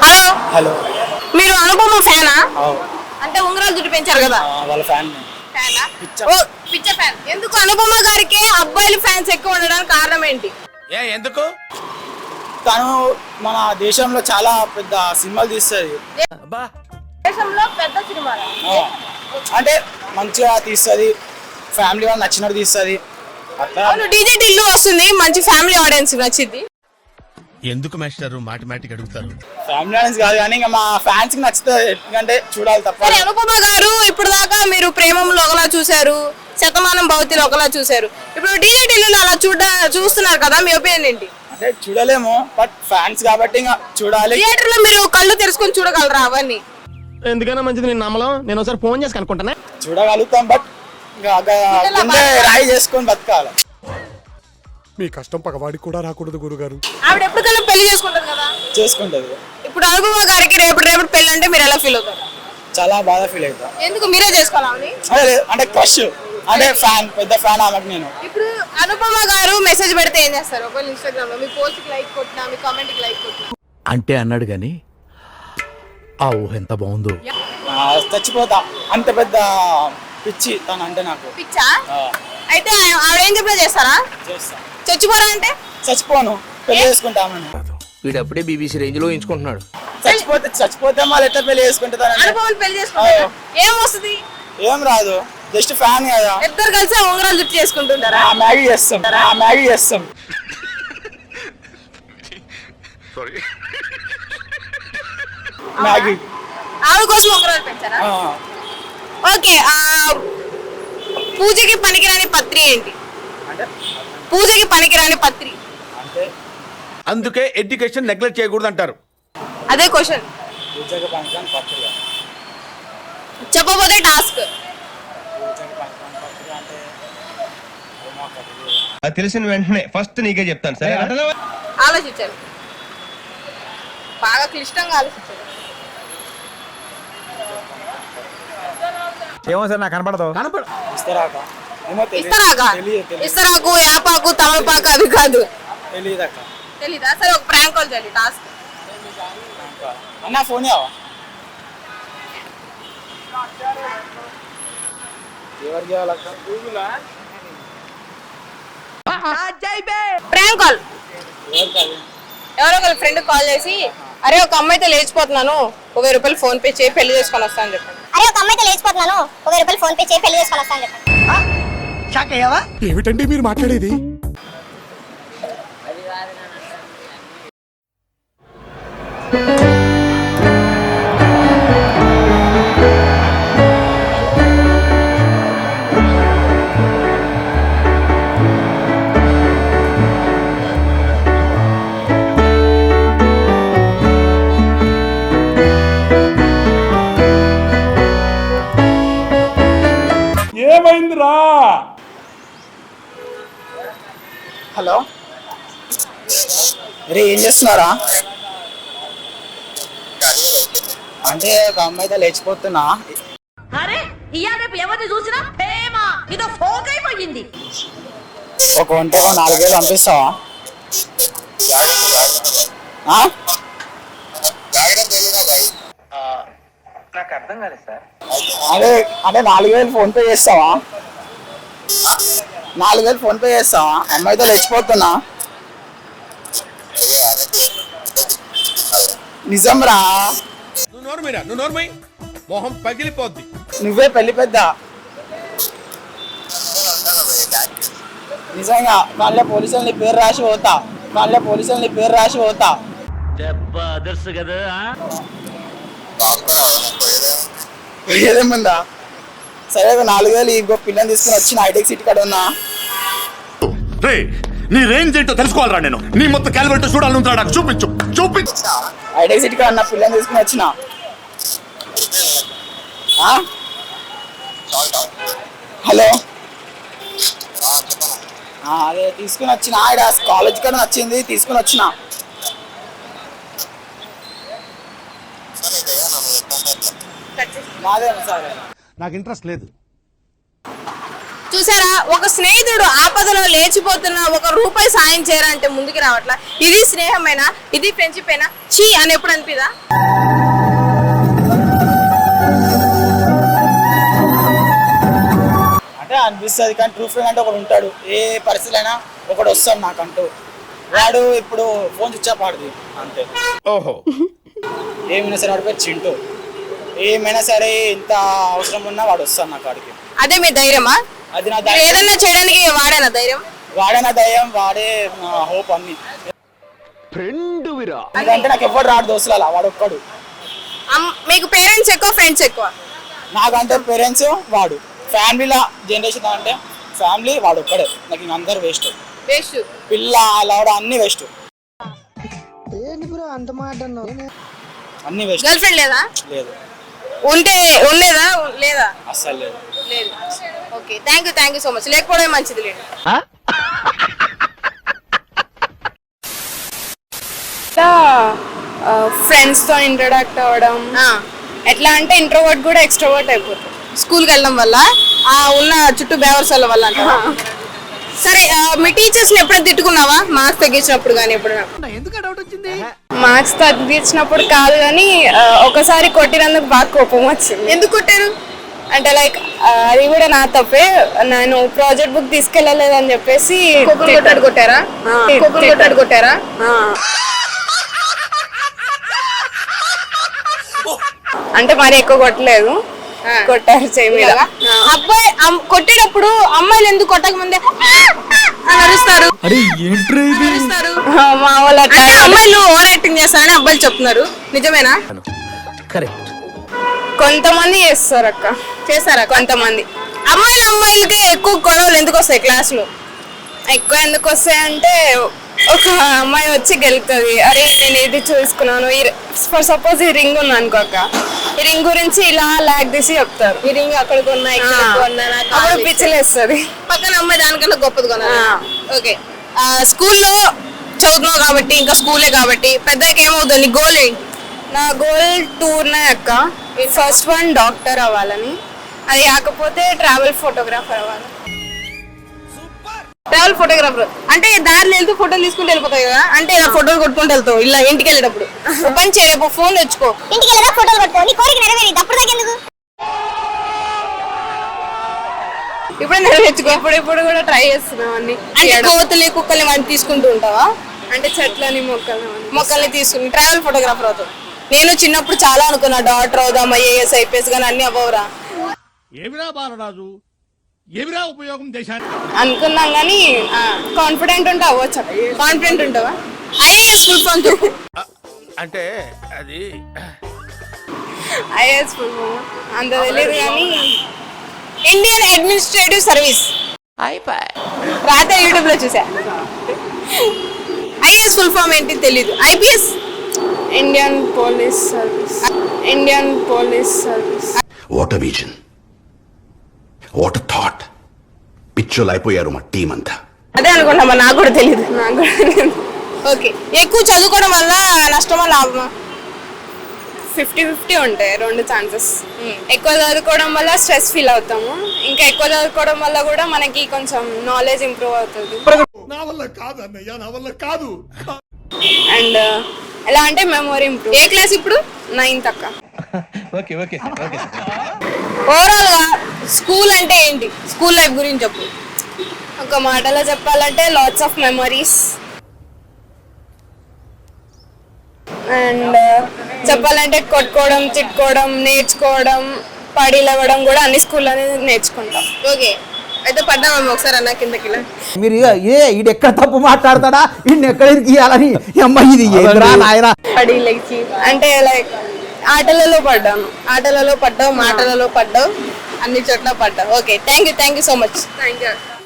Hello, hello. మీరు అనుపమ ఫ్యానా? అవు. అంటే ఉంగరాలు జుట్టు పెంచారు కదా, వాళ్ళ ఫ్యాన్. ఫ్యానా? పిచ్చ. ఓ, పిచ్చ ఫ్యాన్. ఎందుకు అనుపమ గారికి అబ్బాయిలు ఫ్యాన్స్ ఎక్కువ ఉండడానికి కారణం ఏంటి? ఎందుకు? తను మన దేశంలో చాలా పెద్ద సినిమాలు తీస్తుంది. దేశంలో పెద్ద సినిమా అంటే మంచిగా తీస్తుంది, ఫ్యామిలీ వాళ్ళు నచ్చినట్టు తీస్తుంది. అట్లా అవును, డీజే టిల్లు వస్తుంది, మంచి ఫ్యామిలీ ఆడియన్స్ నచ్చింది. ఎందుకు మాస్టర్ మాటిమాటికి అడుగుతారు? ఫ్యామిలీ ఆడియన్స్ కాదు కానీ ఇంకా మా ఫ్యాన్స్ కి నచ్చుతుంది, ఎందుకంటే చూడాలి తప్ప. సరే, అనుపమ గారు ఇప్పుడు దాకా మీరు ప్రేమంలో ఒకలా చూశారు, శతమానం భవతిలో ఒకలా చూశారు, ఇప్పుడు డీజే టిల్లులో అలా చూస్తున్నారు కదా, మీ ఒపీనియన్ ఏంటి? అంటే చూడలేము, బట్ ఫ్యాన్స్ కాబట్టి ఇంకా చూడాలి. థియేటర్ లో మీరు కళ్ళు తెరుచుకొని చూడగలరా అవన్నీ? ఎందుకైనా మంచిది నేను నమ్మలం. నేను ఒకసారి ఫోన్ చేసి కనుక్కుంటానే. చూడగలుగుతాం, బట్ గుండె రాయి చేసుకొని బతకాలి. మీ కష్టం పగవాడికి కూడా రాకూడదు గురుగారు. ఆవిడ ఎప్పటికైనా పెళ్లి చేసుకుంటారు కదా, చేసుకుంటది. ఇప్పుడు అనుపమ గారికి రేపు పెళ్లి అంటే మీరు ఎలా ఫీల్ అవుతారు? చాలా బాగా ఫీల్ అవుతా. ఎందుకు మీరే చేసుకోవాలని? అంటే క్రష్, అంటే ఫ్యాన్, పెద్ద ఫ్యాన్ ఆమెకు నేను. ఇప్పుడు అనుపమ గారు మెసేజ్ పెడితే ఏం చేస్తారు? ఒకవేళ ఇన్స్టాగ్రామ్ లో మీ పోస్ట్ కి లైక్ కొట్టినా, మీ కామెంట్ కి లైక్ కొట్టినా? అంటే అన్నాడు గాని ఆ ఊహ ఎంత బాగుందో. చచ్చిపోతా, అంత పెద్ద పిచ్చి తను అంటే నాకు. పిచ్చా? అయితే ఆవిడ ఏం చెప్పినా చేస్తారా? చేస్తా. చచ్చిపోరా అంటే? చచ్చిపోను, పెళ్లి చేసుకుంటామని. వీడప్పుడే బీబీసీ రేంజ్ లో ఎంచుకుంటున్నాడు. చచ్చిపోతే మళ్ళీ ఎట్లా పెళ్లి చేసుకుంటారంటే అనుపమని పెళ్లి చేసుకుంటారా? ఏం వస్తుంది? ఏం రాదు, జస్ట్ ఫ్యాన్ కదా. ఇద్దరు కలిసి ఉంగరాలు జుట్టు చేసుకుంటుంటారా? మ్యాగీ చేస్తాం. మ్యాగీ. ఆవిడ కోసం ఉంగరాలు పెంచారా? ఓకే, పూజకి పనికిరాని పత్రి ఏంటి? అంటే పూజకి పనికిరాని పత్రి అంటే అందుకే ఎడ్యుకేషన్ నెగ్లెక్ట్ చేయకూడదు అంటారు. అదే క్వశ్చన్. పూజకి పనికిరాని పత్రిక. చెప్పబోతే టాస్క్. పూజకి పనికిరాని పత్రిక అంటే ఏమో తెలియదు. అది తెలిసిన వెంటనే ఫస్ట్ నీకే చెప్తాను సరే. ఆలోచించారు, బాగా క్లిష్టంగా ఆలోచించారు. ఏమో సార్ నాకు కనపడదు. ఇస్తారాక ఏమో ఇస్తారాగా? తెలియదు. ఇస్తారాకు, యాపాకు, తమలపాకు అవి కాదు. తెలియదు అక్క. తెలీదా? సరే, ఒక ప్రాంక్ కాల్ చేయాలి టాస్క్. అన్న ఫోన్ ఇవ్వ. ఎవరికి ఇవ్వాలక్క? Prank call. ఎవరికి అది? ఎవరో ఒక ఫ్రెండ్ కాల్ చేసి, అరే ఒక అమ్మాయితో లేచిపోతున్నాను, 1000 రూపాయలు ఫోన్ పే చేయి, పెళ్లి చేసుకొని వస్తా అని చెప్పండి. అరే ఒక అమ్మాయితో లేచిపోతున్నాను, 1000 రూపాయలు ఫోన్ పే చేయి, పెళ్లి చేసుకొని వస్తా అని చెప్పండి. ఏమిటండి మీరు మాట్లాడేది? హలో, అరే ఏం చేస్తున్నారా? అంటే ఒక అమ్మాయితో లేచిపోతున్నా. అరే ఇయాల రేపు ఎవరిని చూసినా ప్రేమ ఇదో ఫోక్ అయిపోయింది. ఒక 4,000 పంపిస్తావా? నాకు అర్థం కాలేదు సార్. అంటే 4,000 ఫోన్ పే చేస్తావా? 4,000 ఫోన్ పే చేస్తావా? అమ్మాయితో లేచిపోతున్నా. నిజం రా, నువ్వు నోర్మై మొహం పగిలిపోద్ది. నువ్వే పెళ్లి పెద్ద. నిజంగా మళ్ళీ పోలీసులు నీ పేరు రాసి పోతా. ఏదేముందా? సరే, 4,000 ఇంకో పిల్లని తీసుకుని వచ్చి హైటెక్ సిటీ కాడ ఉన్నా. నీ రేంజ్ ఏంటో తెలుసుకోవాలరా నేను. నీ మొత్తం క్యాలిబర్ చూడాలనుంటాడు, నాకు చూపించు. హైటెక్ సిటీ కాడ ఉన్న పిల్లని తీసుకుని వచ్చిన. హలో, అదే తీసుకుని వచ్చిన. కాలేజ్ కాడ నచ్చింది, తీసుకుని వచ్చిన. నాదే సరే, నాకు ఇంట్రెస్ట్ లేదు. చూసారా, ఒక స్నేహితుడు ఆపదలో లేచిపోతున్న ఒక రూపాయి సాయం చేయాలంటే ముందుకు రావట్లా. ఇది స్నేహమేనా? ఇది ఫ్రెండ్షిప్ అయినా? చీ అని ఎప్పుడు అనిపిదా? అంటే అనిపిస్తుంది, కానీ ట్రూ ఫ్రెండ్ అంటే ఒకడు ఉంటాడు. ఏ పరిస్థితులు అయినా ఒకడు వస్తాడు నాకంటూ. వాడు ఇప్పుడు ఫోన్ స్విచ్ ఆఫ్ ఆడుది అంతే. ఓహో, ఏమైనా సరే వాడి పేరు చింటూ. ఏమైనా సరే ఎంత అవసరం ఉన్నా వాడు వస్తాడు నా కాడికి. అదే మీ ధైర్యమా? అది నా మీరు ధైర్యం. ఏదన్నా చేయడానికి వాడేనా ధైర్యం? వాడే నా ధైర్యం, వాడే నా హోప్ అన్ని. ఫ్రెండ్ విరా. ఎందుకంటే నాకు ఎవరు రాడు దోస్తులు, అలా వాడు ఒక్కడు. మీకు పేరెంట్స్ ఎక్కువ, ఫ్రెండ్స్ ఎక్కువ? నాకంటే పేరెంట్స్, వాడు. ఫ్యామిలీలో జనరేషన్ అంటే ఫ్యామిలీ వాడు ఒక్కడే. నాకు ఇంక అందరు వేస్ట్. వేస్ట్. పిల్ల అలవడ అన్ని వేస్ట్, అన్ని వేస్ట్. గర్ల్ ఫ్రెండ్ లేదా? లేదు, ఉండేదా? లేదా? అస్సలు లేదు. లేదు. Okay, thank you so much. లేకపోవడం మంచిది లేదు. ఫ్రెండ్స్ తో ఇంట్రొడక్ట్ అవ్వడం, ఎట్లా అంటే ఇంట్రోవర్ట్ కూడా ఎక్స్ట్రోవర్ట్ అయిపోతుంది స్కూల్కి వెళ్ళడం వల్ల, ఉన్న చుట్టూ బేవర్సాల వల్ల అంట. సరే, మీ టీచర్స్ ఎప్పుడైనా తిట్టుకున్నావా? మార్క్స్ తగ్గించినప్పుడు కానీ ఎప్పుడైనా? మార్క్స్ తగ్గించినప్పుడు కాదు కానీ ఒకసారి కొట్టినందుకు బాగా కోపం వచ్చింది. ఎందుకు కొట్టారు? అంటే లైక్ అది కూడా నా తప్పే. నేను ప్రాజెక్ట్ బుక్ తీసుకెళ్ళలేదని చెప్పేసి కొట్టారా? కొట్టారా? అంటే మరి ఎక్కువ కొట్టలేదు, కొట్టారు చేయి మీద. అబ్బాయి కొట్టేటప్పుడు అమ్మాయిలు ఎందుకు కొట్టక ముందే అని అరుస్తారు? మా వాళ్ళు అంటే అమ్మాయిలు ఓవర్ యాక్టింగ్ చేస్తారని అబ్బాయిలు చెప్తున్నారు, నిజమేనా? కరెక్ట్. కొంతమంది చేస్తారు అక్క. చేస్తారా? కొంతమంది. అమ్మాయిలకి ఎక్కువ గొడవలు ఎందుకు వస్తాయి క్లాస్ లో? ఎక్కువ ఎందుకు వస్తాయంటే ఒక అమ్మాయి వచ్చి గెలుతుంది, అరే నేను ఇది చూసుకున్నాను, ఫర్ సపోజ్ ఈ రింగ్ ఉంది అనుకోక, ఈ రింగ్ గురించి ఇలా లాగ్ తీసి చెప్తారు, ఈ రింగ్ అక్కడ కొన్నా, ఇక్కడ కొన్నా, అప్పుడు పిచ్చిలేస్తుంది. పక్కన అమ్మాయి దానికన్నా గొప్పది కొన్నా. ఓకే, స్కూల్లో చదువుతున్నావు కాబట్టి, ఇంకా స్కూలే కాబట్టి, పెద్దకి ఏమవుతుంది? నీ గోల్ ఏంటి? నా గోల్ టూర్నే అక్క. ఫస్ట్ వన్ డాక్టర్ అవ్వాలని, అది కాకపోతే ట్రావెల్ ఫోటోగ్రాఫర్ అవ్వాలి. ట్రావెల్ ఫోటోగ్రాఫర్ అంటే దారిలో వెళ్తూ ఫోటోలు తీసుకుంటూ వెళ్ళిపోతాయి కదా, అంటే ఇలా ఫోటోలు కొట్టుకుంటూ వెళ్తావు ఇలా ఇంటికి వెళ్ళేటప్పుడు. పని చేయలేపు, ఫోన్ తెచ్చుకో, ఇంటికి వెళ్ళదా ఫోటోలు పట్టుకో, నీ కోరిక నెరవేరింది, అప్పుడు దాకా ఎందుకు? ఇప్పుడే నెరవేర్చుకో. ఇప్పుడు కూడా ట్రై చేస్తున్నాం అన్ని. అంటే కోతులు కుక్కల్ని వాటిని తీసుకుంటూ ఉంటావా? అంటే చెట్లని మొక్కల్ని తీసుకుని ట్రావెల్ ఫోటోగ్రాఫర్ అవుతావు. నేను చిన్నప్పుడు చాలా అనుకున్నా, డాక్టర్ అవుదాం, ఐఏఎస్ ఐపీఎస్, కానీ అన్ని అవ్వవురా. ఏమిరా బాలరాజు, ఏమిరా ఉపయోగం దేశానికి? అనుకున్నాం కానీ కాన్ఫిడెంట్ ఉంటే అవ్వచ్చు. కాన్ఫిడెంట్ ఉంటావా? ఐఏఎస్ ఫుల్ ఫామ్ చెప్పు. అంటే అది ఐఏఎస్ ఫుల్ ఫామ్ అంత తెలియదు కానీ ఇండియన్ అడ్మినిస్ట్రేటివ్ సర్వీస్ రాత్రి యూట్యూబ్ లో చూసా. ఐఏఎస్ ఫుల్ ఫామ్ ఏంటి తెలీదు. IPS Indian police service. Indian police service. What vision, what thought. పిచ్చోలు అయిపోయారు మా టీం అంతా. అదే అనుకున్నా, మరి నాకు కూడా తెలీదు. నాకు కూడా తెలియదు. ఓకే, ఎక్కువ చదువుకోవడం వల్ల నష్టమా లాభమా? 50-50 ఉంటాయి, రెండు ఛాన్సెస్. ఎక్కువ చదువుకోవడం వల్ల స్ట్రెస్ ఫీల్ అవుతాము, ఇంకా ఎక్కువ చదువుకోవడం వల్ల కూడా మనకి కొంచెం నాలెడ్జ్ ఇంప్రూవ్ అవుతుంది. నా వల్ల కాదు అన్నయ్య, నా వల్ల కాదు. అండ్ ఎలా అంటే మెమొరీ ఇంప్రూవ్. ఏ క్లాస్ ఇప్పుడు? 9th అక్క. Okay okay okay. ఓవరాల్ గా స్కూల్ అంటే ఏంటి? స్కూల్ లైఫ్ గురించి చెప్పు. ఒక మాటలో చెప్పాలంటే లాట్స్ ఆఫ్ మెమరీస్. అండ్ చెప్పాలంటే కొట్టుకోవడం, తిట్టుకోవడం, నేర్చుకోవడం, పడి లేవడం కూడా అన్ని స్కూల్లోనే నేర్చుకుంటాం. ఓకే, అయితే పడ్డామా ఒకసారి అన్న కిందకి? మీరు ఈడు ఎక్కడ తప్పు మాట్లాడతాడా, ఈయన ఎక్కడ ఇరికియాలని అమ్మాయి ఇది ఏంద్రా నాయనా. పడి లెక్కి అంటే లైక్ ఆటలలో పడ్డాను. ఆటలలో పడ్డావు, మాటలలో పడ్డావు, అన్ని చోట్ల పడ్డావు. Okay, thank you so much. Thank you.